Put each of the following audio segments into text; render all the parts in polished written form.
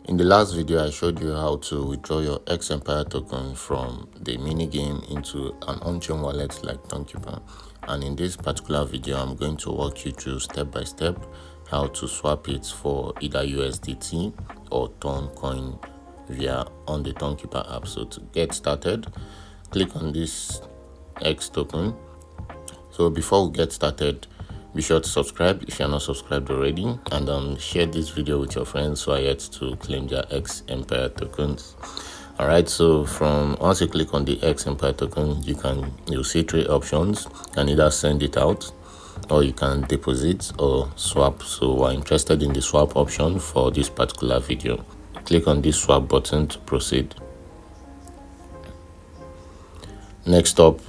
In the last video, I showed you how to withdraw your X Empire token from the mini game into an on-chain wallet like Tonkeeper. And in this particular video, I'm going to walk you through step by step how to swap it for either USDT or Toncoin via on the Tonkeeper app. So to get started, click on this X token. So before we get started, be sure to subscribe if you're not subscribed already, and share this video with your friends who are yet to claim their X Empire tokens. Alright, so once you click on the X Empire token, you'll see three options. You can either send it out, or you can deposit or swap. So we're interested in the swap option for this particular video. Click on this swap button to proceed. Next up,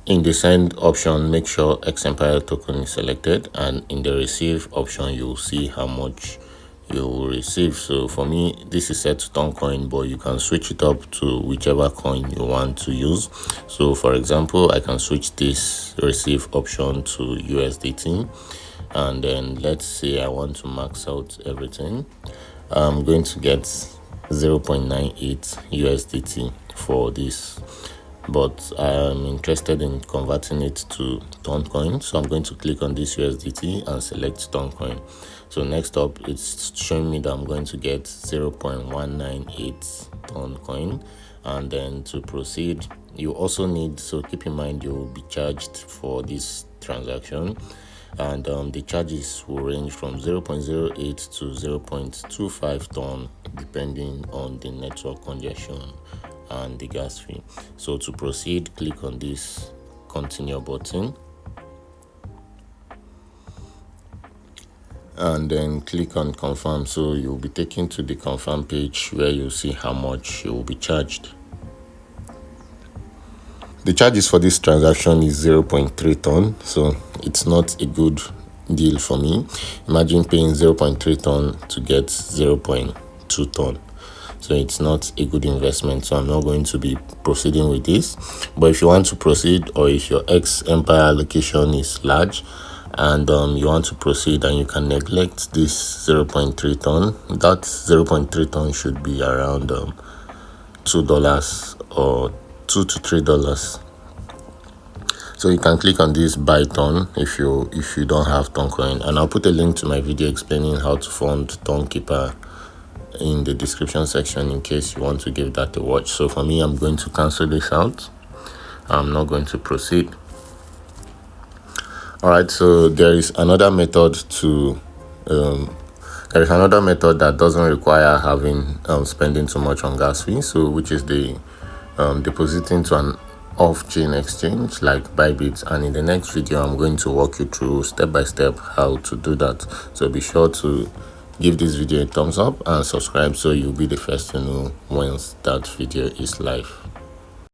in the send option, make sure X Empire token is selected, and in the receive option, you'll see how much you will receive. So for me, this is set to Toncoin, but you can switch it up to whichever coin you want to use. So for example, I can switch this receive option to USDT, and then let's say I want to max out everything. I'm going to get 0.98 USDT for this, but I'm interested in converting it to Toncoin, so I'm going to click on this USDT and select Toncoin. So next up, it's showing me that I'm going to get 0.198 Toncoin, and then to proceed, you also need, so keep in mind you will be charged for this transaction, and the charges will range from 0.08 to 0.25 ton depending on the network congestion and the gas fee. So to proceed, click on this continue button, and then click on confirm. So you'll be taken to the confirm page where you'll see how much you will be charged. The charges for this transaction is 0.3 ton, so it's not a good deal for me. Imagine paying 0.3 ton to get 0.2 ton. So it's not a good investment, so I'm not going to be proceeding with this. But if you want to proceed, or if your X Empire allocation is large and you want to proceed and you can neglect this 0.3 ton, that 0.3 ton should be around $2 or $2 to $3. So you can click on this buy ton if you don't have Toncoin, and I'll put a link to my video explaining how to fund Tonkeeper in the description section in case you want to give that a watch. So for me, I'm going to cancel this out. I'm not going to proceed. All right, so there is another method that doesn't require having spending too much on gas fee, so which is the depositing to an off-chain exchange like ByBit, and in the next video I'm going to walk you through step by step how to do that. So be sure to give this video a thumbs up and subscribe so you'll be the first to know once that video is live.